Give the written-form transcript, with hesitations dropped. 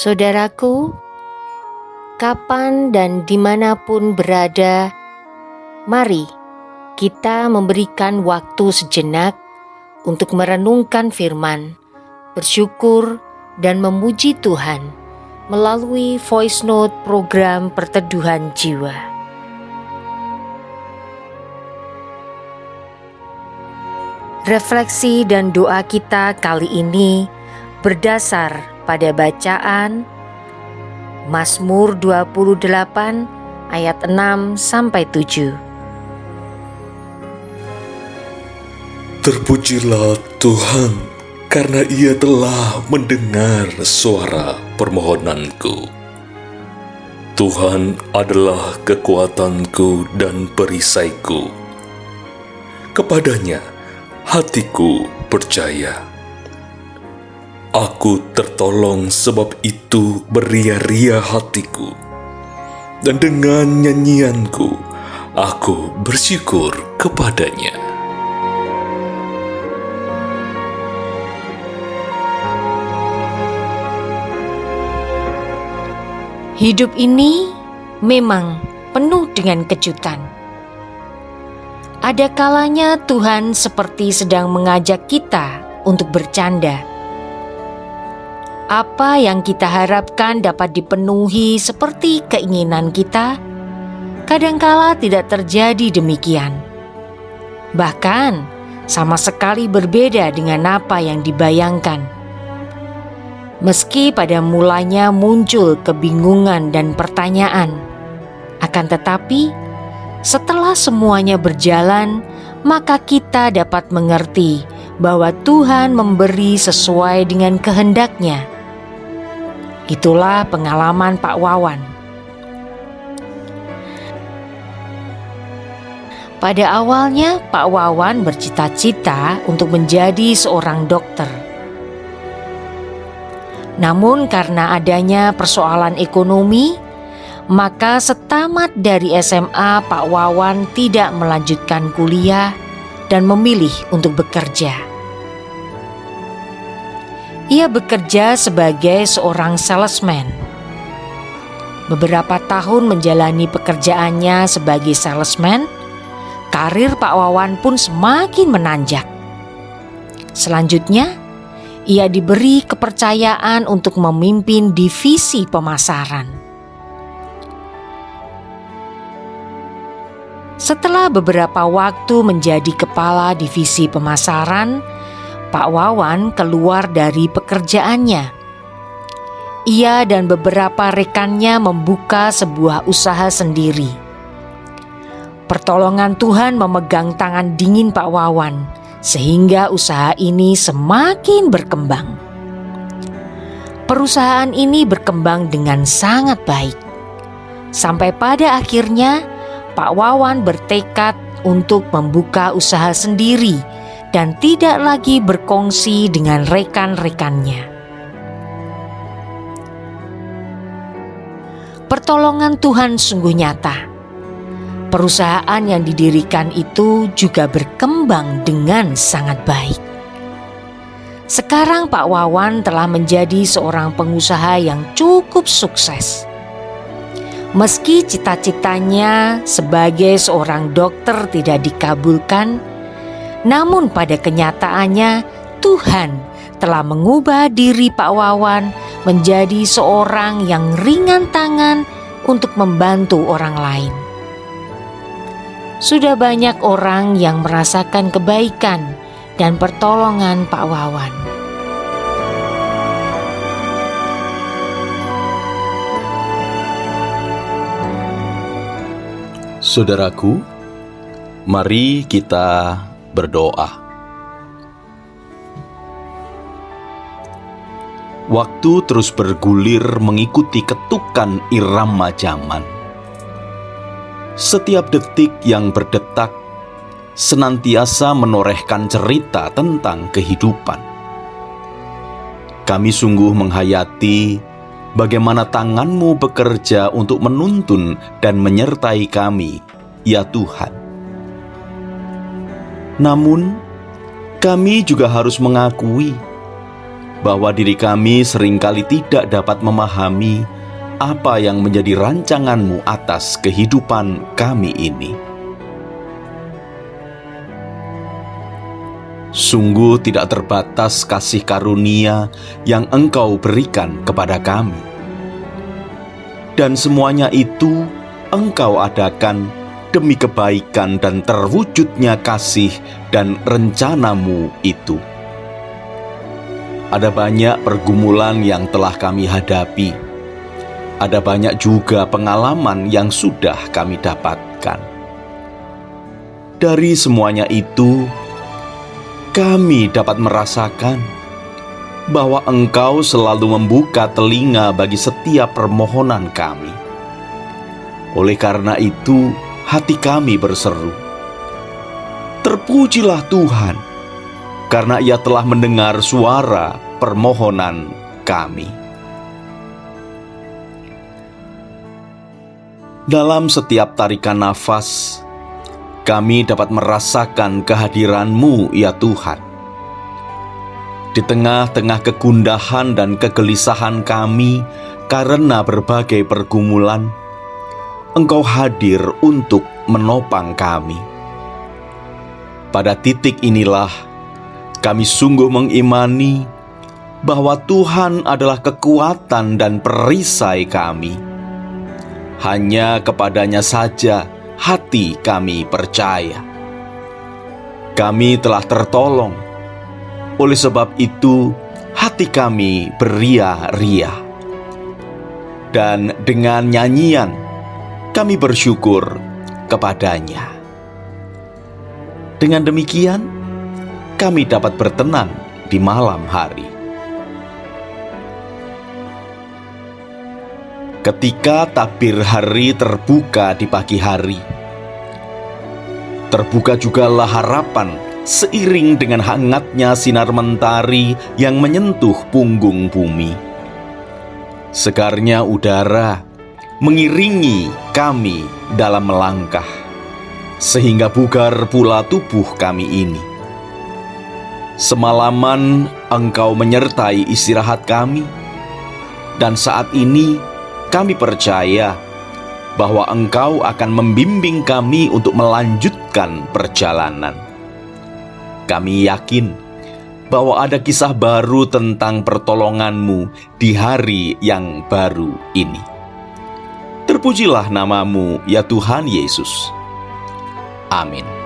Saudaraku, kapan dan dimanapun berada, mari kita memberikan waktu sejenak untuk merenungkan firman, bersyukur dan memuji Tuhan melalui voice note program Perteduhan Jiwa. Refleksi dan doa kita kali ini berdasar pada bacaan Mazmur 28 ayat 6-7. Terpujilah Tuhan, karena Ia telah mendengar suara permohonanku. Tuhan adalah kekuatanku dan perisaiku. Kepadanya hatiku percaya. Aku tertolong, sebab itu beria-ria hatiku, dan dengan nyanyianku aku bersyukur kepadanya. Hidup ini memang penuh dengan kejutan. Ada kalanya Tuhan seperti sedang mengajak kita untuk bercanda. Apa yang kita harapkan dapat dipenuhi seperti keinginan kita, kadangkala tidak terjadi demikian. Bahkan sama sekali berbeda dengan apa yang dibayangkan. Meski pada mulanya muncul kebingungan dan pertanyaan, akan tetapi setelah semuanya berjalan, maka kita dapat mengerti bahwa Tuhan memberi sesuai dengan kehendak-Nya. Itulah pengalaman Pak Wawan. Pada awalnya Pak Wawan bercita-cita untuk menjadi seorang dokter. Namun karena adanya persoalan ekonomi, maka setamat dari SMA Pak Wawan tidak melanjutkan kuliah dan memilih untuk bekerja. Ia bekerja sebagai seorang salesman. Beberapa tahun menjalani pekerjaannya sebagai salesman, karir Pak Wawan pun semakin menanjak. Selanjutnya, ia diberi kepercayaan untuk memimpin divisi pemasaran. Setelah beberapa waktu menjadi kepala divisi pemasaran, Pak Wawan keluar dari pekerjaannya. Ia dan beberapa rekannya membuka sebuah usaha sendiri. Pertolongan Tuhan memegang tangan dingin Pak Wawan, sehingga usaha ini semakin berkembang. Perusahaan ini berkembang dengan sangat baik. Sampai pada akhirnya, Pak Wawan bertekad untuk membuka usaha sendiri dan tidak lagi berkongsi dengan rekan-rekannya. Pertolongan Tuhan sungguh nyata. Perusahaan yang didirikan itu juga berkembang dengan sangat baik. Sekarang Pak Wawan telah menjadi seorang pengusaha yang cukup sukses. Meski cita-citanya sebagai seorang dokter tidak dikabulkan, namun pada kenyataannya Tuhan telah mengubah diri Pak Wawan menjadi seorang yang ringan tangan untuk membantu orang lain. Sudah banyak orang yang merasakan kebaikan dan pertolongan Pak Wawan. Saudaraku, mari kita berdoa. Waktu terus bergulir mengikuti ketukan irama zaman. Setiap detik yang berdetak senantiasa menorehkan cerita tentang kehidupan. Kami sungguh menghayati bagaimana tangan-Mu bekerja untuk menuntun dan menyertai kami, ya Tuhan. Namun, kami juga harus mengakui bahwa diri kami seringkali tidak dapat memahami apa yang menjadi rancangan-Mu atas kehidupan kami ini. Sungguh tidak terbatas kasih karunia yang Engkau berikan kepada kami. Dan semuanya itu Engkau adakan demi kebaikan dan terwujudnya kasih dan rencana-Mu itu. Ada banyak pergumulan yang telah kami hadapi. Ada banyak juga pengalaman yang sudah kami dapatkan. Dari semuanya itu, kami dapat merasakan bahwa Engkau selalu membuka telinga bagi setiap permohonan kami. Oleh karena itu, hati kami berseru, "Terpujilah Tuhan, karena Ia telah mendengar suara permohonan kami." Dalam setiap tarikan nafas, kami dapat merasakan kehadiran-Mu, ya Tuhan. Di tengah-tengah kegundahan dan kegelisahan kami karena berbagai pergumulan, Engkau hadir untuk menopang kami. Pada titik inilah kami sungguh mengimani bahwa Tuhan adalah kekuatan dan perisai kami. Hanya kepadanya saja hati kami percaya. Kami telah tertolong. Oleh sebab itu, hati kami beria-ria. Dan dengan nyanyian, kami bersyukur kepadanya. Dengan demikian, kami dapat bertenang di malam hari. Ketika tabir hari terbuka di pagi hari, terbuka jugalah harapan seiring dengan hangatnya sinar mentari yang menyentuh punggung bumi. Segarnya udara mengiringi kami dalam melangkah, sehingga bugar pula tubuh kami ini. Semalaman Engkau menyertai istirahat kami, dan saat ini kami percaya bahwa Engkau akan membimbing kami untuk melanjutkan perjalanan. Kami yakin bahwa ada kisah baru tentang pertolongan-Mu di hari yang baru ini. Terpujilah nama-Mu, ya Tuhan Yesus. Amin.